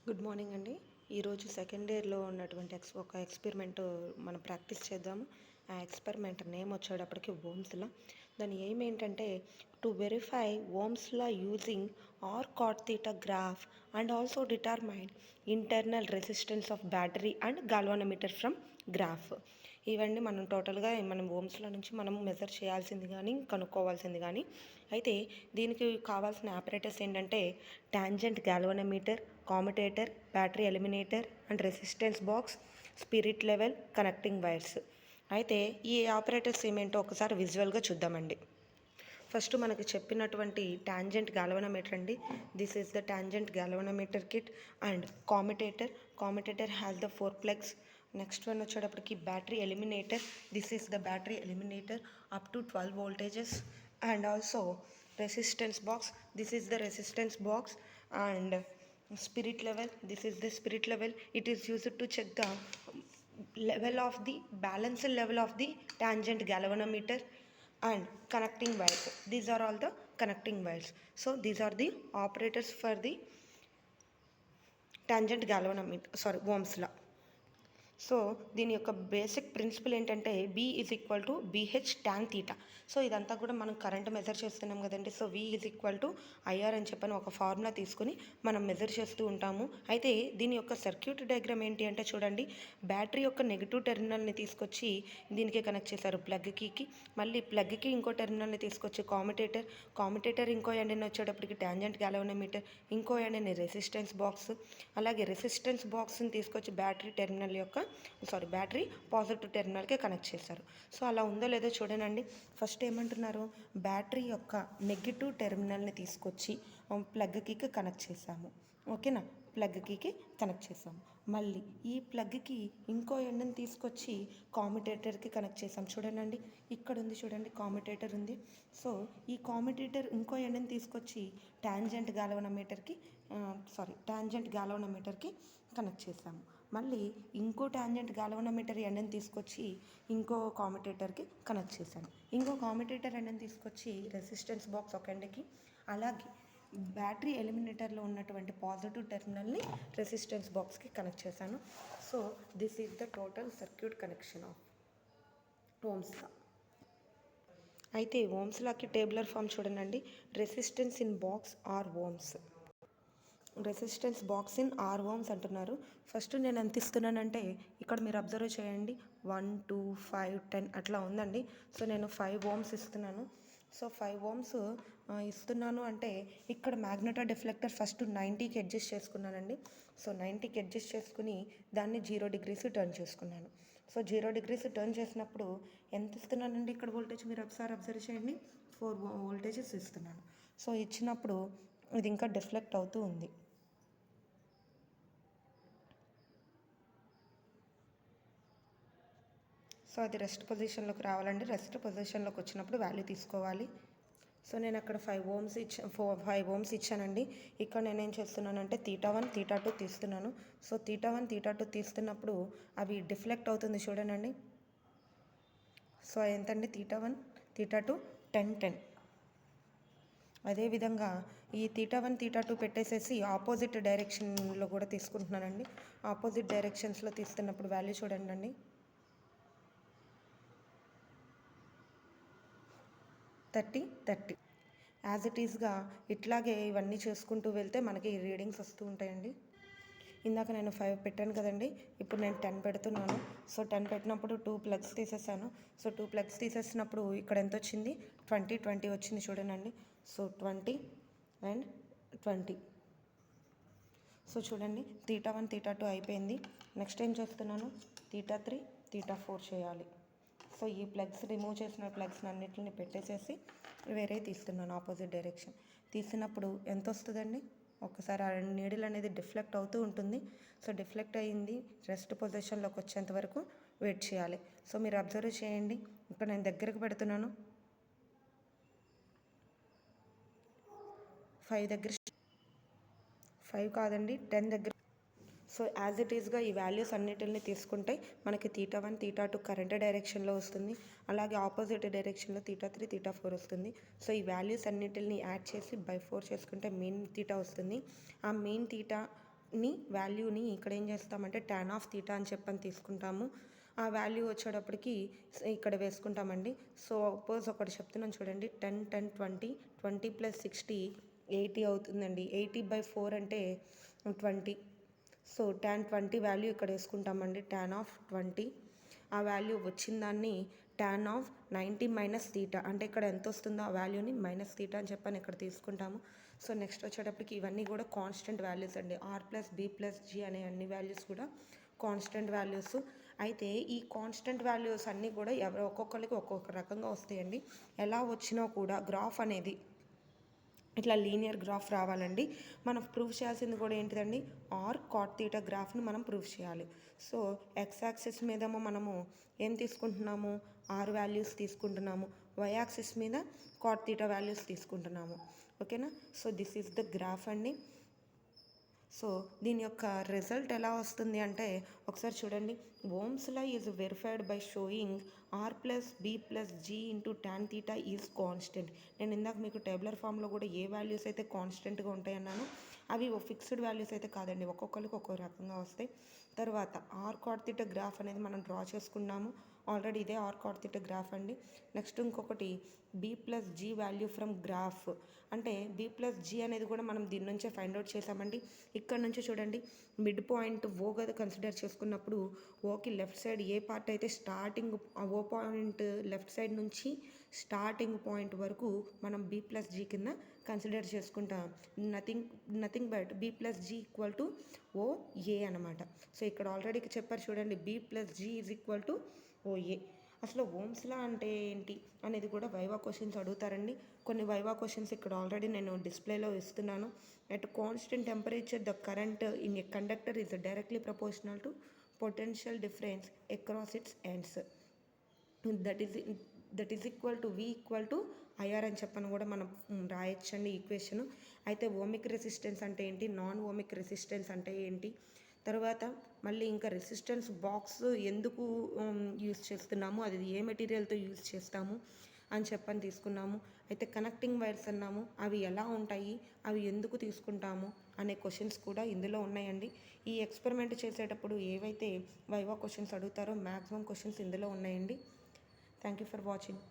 Good morning అండి. ఈరోజు second ఇయర్లో ఉన్నటువంటి ఒక ఎక్స్పెరిమెంట్ మనం ప్రాక్టీస్ చేద్దాము. ఆ ఎక్స్పెరిమెంట్ నేమ్ వచ్చేటప్పటికి ఓమ్స్ లా. దాని ఎయిమ్ ఏంటంటే to verify Ohm's law using R cot theta graph and also determine internal resistance of battery and galvanometer from graph. ఇవన్నీ మనం టోటల్గా మనం ఓమ్స్లో నుంచి మనం మెజర్ చేయాల్సింది కానీ కనుక్కోవాల్సింది కానీ. అయితే దీనికి కావాల్సిన ఆపరేటర్స్ ఏంటంటే tangent galvanometer, commutator, battery eliminator and resistance box, spirit level, connecting wires. అయితే ఈ ఆపరేటర్స్ ఏమేంటో ఒకసారి విజువల్గా చూద్దామండి. ఫస్ట్ మనకి చెప్పినటువంటి టాంజెంట్ గాల్వానోమీటర్ అండి. This is the tangent galvanometer kit and commutator has the 4 plugs. Next one వచ్చేటప్పటికి battery eliminator. This is the battery eliminator up to 12 voltages. And also resistance box. This is the resistance box. And spirit level. This is the spirit level. It is used to check the level of the balanced level of the tangent galvanometer. And connecting wires. These are all the connecting wires. So these are the operators for the tangent galvanometer, Ohm's law. So దీని యొక్క basic principle ఏంటంటే B is equal to BH tan theta. So ఇదంతా కూడా మనం current measure చేస్తున్నాం కదండి. So V is equal to IR అని చెప్పని ఒక ఫార్ములా తీసుకుని మనం మెజర్ చేస్తూ ఉంటాము. అయితే దీని యొక్క సర్క్యూట్ డయాగ్రామ్ ఏంటి అంటే చూడండి, బ్యాటరీ యొక్క నెగిటివ్ టెర్మినల్ని తీసుకొచ్చి దీనికి కనెక్ట్ చేశారు ప్లగ్కి. మళ్ళీ ప్లగ్కి ఇంకో టెర్మినల్ని తీసుకొచ్చి కామ్యుటేటర్ ఇంకో ఎండ్ని వచ్చేటప్పటికి టాంజెంట్ గాల్వానోమీటర్, ఇంకో ఎండ్ని రెసిస్టెన్స్ బాక్స్, అలాగే రెసిస్టెన్స్ బాక్స్ని తీసుకొచ్చి బ్యాటరీ పాజిటివ్ టెర్మినల్కి కనెక్ట్ చేశారు. సో అలా ఉందో లేదో చూడనండి. ఫస్ట్ ఏమంటున్నారు, బ్యాటరీ యొక్క నెగిటివ్ టెర్మినల్ని తీసుకొచ్చి ప్లగ్కి కనెక్ట్ చేసాము. ఓకేనా, ప్లగ్కి కనెక్ట్ చేసాము. మళ్ళీ ఈ ప్లగ్కి ఇంకో ఎండ్ని తీసుకొచ్చి కామ్యుటేటర్కి కనెక్ట్ చేసాం. చూడండి, ఇక్కడ ఉంది చూడండి, కామ్యుటేటర్ ఉంది. సో ఈ కామ్యుటేటర్ ఇంకో ఎండ్ని తీసుకొచ్చి టాంజెంట్ గాల్వానోమీటర్కి కనెక్ట్ చేసాము. మళ్ళీ ఇంకో టాంజెంట్ గాల్వానోమీటర్ ఎండ్ని తీసుకొచ్చి ఇంకో కామ్యుటేటర్కి కనెక్ట్ చేశాను. ఇంకో కామ్యుటేటర్ ఎండ్ని తీసుకొచ్చి రెసిస్టెన్స్ బాక్స్ ఒక ఎండ్కి, అలాగే బ్యాటరీ ఎలిమినేటర్లో ఉన్నటువంటి పాజిటివ్ టెర్మినల్ని రెసిస్టెన్స్ బాక్స్కి కనెక్ట్ చేశాను. So this is the total circuit connection of Ohm's law. అయితే ఓమ్స్ లాకి టేబులర్ ఫామ్ చూడండి, resistance in box R ohms. Resistance box in R ohms అంటున్నారు. ఫస్ట్ నేను ఎంత ఇస్తున్నానంటే ఇక్కడ మీరు అబ్జర్వ్ చేయండి, 1, 2, 5, 10 అట్లా ఉందండి. సో నేను 5 ఓమ్స్ ఇస్తున్నాను. సో 5 ఓమ్స్ ఇస్తున్నాను అంటే ఇక్కడ మ్యాగ్నెటో డిఫ్లెక్టర్ ఫస్ట్ 90కి అడ్జస్ట్ చేసుకున్నానండి. సో 90కి అడ్జస్ట్ చేసుకుని దాన్ని 0 degrees టర్న్ చేసుకున్నాను. సో 0 degrees టర్న్ చేసినప్పుడు ఎంత ఇస్తున్నానండి, ఇక్కడ వోల్టేజ్ మీరు ఒకసారి అబ్జర్వ్ చేయండి, 4 voltages ఇస్తున్నాను. సో ఇచ్చినప్పుడు ఇది ఇంకా డిఫ్లెక్ట్ అవుతూ ఉంది. సో అది రెస్ట్ పొజిషన్లోకి రావాలండి. రెస్ట్ పొజిషన్లోకి వచ్చినప్పుడు వాల్యూ తీసుకోవాలి. సో నేను అక్కడ 5 ఓమ్స్ ఇచ్చానండి. ఇక్కడ నేనేం చేస్తున్నానంటే θ1, θ2 తీస్తున్నాను. సో θ1, θ2 తీస్తున్నప్పుడు అవి డిఫ్లెక్ట్ అవుతుంది చూడండి. సో ఎంతండి, θ1, θ2 10, 10. అదేవిధంగా ఈ θ1, θ2 పెట్టేసేసి ఆపోజిట్ డైరెక్షన్లో కూడా తీసుకుంటున్నానండి. ఆపోజిట్ డైరెక్షన్స్లో తీస్తున్నప్పుడు వాల్యూ చూడండి, 30, 30. యాజ్ ఇట్ ఈస్గా ఇట్లాగే ఇవన్నీ చేసుకుంటూ వెళ్తే మనకి రీడింగ్స్ వస్తూ ఉంటాయండి. ఇందాక నేను 5 పెట్టాను కదండి, ఇప్పుడు నేను 10 పెడుతున్నాను. సో 10 పెట్టినప్పుడు 2 plugs తీసేసాను. సో 2 plugs తీసేసినప్పుడు ఇక్కడ ఎంత వచ్చింది, 20, 20 వచ్చింది చూడండి. So 20 and 20. సో చూడండి, θ1, θ2 అయిపోయింది. నెక్స్ట్ ఏం చేస్తున్నాను, θ3, θ4 చేయాలి. సో ఈ ప్లగ్స్ రిమూవ్ చేసిన ప్లగ్స్ అన్నిటిని పెట్టేసేసి వేరే తీస్తున్నాను ఆపోజిట్ డైరెక్షన్. తీసినప్పుడు ఎంత వస్తుందండి, ఒక్కసారి ఆ నీడిల్ అనేది డిఫ్లెక్ట్ అవుతూ ఉంటుంది. సో డిఫ్లెక్ట్ అయ్యింది, రెస్ట్ పొజిషన్లోకి వచ్చేంత వరకు వెయిట్ చేయాలి. సో మీరు అబ్జర్వ్ చేయండి, ఇక్కడ నేను దగ్గరకు పెడుతున్నాను, 5 దగ్గర, 5 కాదండి 10 దగ్గర. సో యాజ్ ఇట్ ఈస్గా ఈ వాల్యూస్ అన్నిటిని తీసుకుంటే మనకి θ1, θ2 కరెంట్ డైరెక్షన్లో వస్తుంది, అలాగే ఆపోజిట్ డైరెక్షన్లో θ3, θ4 వస్తుంది. సో ఈ వాల్యూస్ అన్నిటిని యాడ్ చేసి బై 4 చేసుకుంటే మెయిన్ θ వస్తుంది. ఆ మెయిన్ θ వాల్యూని ఇక్కడ ఏం చేస్తామంటే tan ఆఫ్ తీటా అని చెప్పని తీసుకుంటాము. ఆ వాల్యూ వచ్చేటప్పటికి ఇక్కడ వేసుకుంటామండి. సో సపోజ్ ఒకటి చెప్తున్నాను చూడండి. 10 10 20 20 + 60 80 అవుతుందండి. 80/4 అంటే 20. సో tan 20 వాల్యూ ఇక్కడ వేసుకుంటామండి. tan ఆఫ్ 20 ఆ వాల్యూ వచ్చిన దాన్ని tan ఆఫ్ 90 మైనస్ తీటా అంటే ఇక్కడ ఎంత వస్తుందో ఆ వాల్యూని మైనస్ తీటా అని చెప్పని ఇక్కడ తీసుకుంటాము. సో నెక్స్ట్ వచ్చేటప్పటికి ఇవన్నీ కూడా కాన్స్టెంట్ వాల్యూస్ అండి. r+b+g అనే అన్ని వాల్యూస్ కూడా కాన్స్టెంట్ వాల్యూస్. అయితే ఈ కాన్స్టెంట్ వాల్యూస్ అన్నీ కూడా ఒక్కొక్కరికి ఒక్కొక్క రకంగా వస్తాయండి. ఎలా వచ్చినా కూడా గ్రాఫ్ అనేది ఇట్లా లీనియర్ గ్రాఫ్ రావాలండి. మనం ప్రూవ్ చేయాల్సింది కూడా ఏంటిదండి, ఆర్ కాట్ తీటా గ్రాఫ్ని మనం ప్రూవ్ చేయాలి. సో ఎక్స్ యాక్సిస్ మీదేమో మనము ఏం తీసుకుంటున్నాము, ఆర్ వాల్యూస్ తీసుకుంటున్నాము. వై యాక్సిస్ మీద కాట్ తీటా వాల్యూస్ తీసుకుంటున్నాము. ఓకేనా. So this is the graph అండి. సో దీని యొక్క రిజల్ట్ ఎలా వస్తుంది అంటే ఒకసారి చూడండి. Ohm's law is verified by showing r+b+g into tan theta is constant. నేను ఇందాక మీకు టేబులర్ ఫామ్లో కూడా ఏ వాల్యూస్ అయితే కాన్స్టెంట్గా ఉంటాయన్నాను అవి ఫిక్స్డ్ వాల్యూస్ అయితే కాదండి, ఒక్కొక్కరికి ఒక్కో రకంగా వస్తాయి. తర్వాత ఆర్ కాట్ తీటా గ్రాఫ్ అనేది మనం డ్రా చేసుకున్నాము. ఆల్రెడీ ఇదే ఆర్ కాట్ తీటా గ్రాఫ్ అండి. నెక్స్ట్ ఇంకొకటి b+g వాల్యూ ఫ్రమ్ గ్రాఫ్ అంటే b+g అనేది కూడా మనం దీని నుంచే ఫైండ్ అవుట్ చేసామండి. ఇక్కడ నుంచి చూడండి, మిడ్ పాయింట్ ఓ కదా కన్సిడర్ చేసుకున్నప్పుడు ఓకి లెఫ్ట్ సైడ్ ఏ పార్ట్ అయితే స్టార్టింగ్ ఓ పాయింట్ లెఫ్ట్ సైడ్ నుంచి స్టార్టింగ్ పాయింట్ వరకు మనం b+g కింద కన్సిడర్ చేసుకుంటాం. Nothing but b+g equal to OA అనమాట. సో ఇక్కడ ఆల్రెడీ చెప్పారు చూడండి, b+g is equal to OA. అసలు ఓమ్స్ లా అంటే ఏంటి అనేది కూడా వైవా క్వశ్చన్స్ అడుగుతారండి. కొన్ని వైవా క్వశ్చన్స్ ఇక్కడ ఆల్రెడీ నేను డిస్ప్లేలో ఇస్తున్నాను. At constant temperature the current in a conductor is directly proportional to potential difference across it's ends. That is equal to V equal to IR అని చెప్పని కూడా మనం రాయొచ్చండి ఈక్వేషన్. అయితే ఓమిక్ రెసిస్టెన్స్ అంటే ఏంటి, నాన్ ఓమిక్ రెసిస్టెన్స్ అంటే ఏంటి, తర్వాత మళ్ళీ ఇంకా రెసిస్టెన్స్ బాక్స్ ఎందుకు యూజ్ చేస్తున్నాము, అది ఏ మెటీరియల్తో యూజ్ చేస్తాము అని చెప్పని తీసుకున్నాము. అయితే కనెక్టింగ్ వైర్స్ అన్నాము, అవి ఎలా ఉంటాయి, అవి ఎందుకు తీసుకుంటాము అనే క్వశ్చన్స్ కూడా ఇందులో ఉన్నాయండి. ఈ ఎక్స్పెరిమెంట్ చేసేటప్పుడు ఏవైతే వైవా క్వశ్చన్స్ అడుగుతారో మ్యాక్సిమం క్వశ్చన్స్ ఇందులో ఉన్నాయండి. Thank you for watching.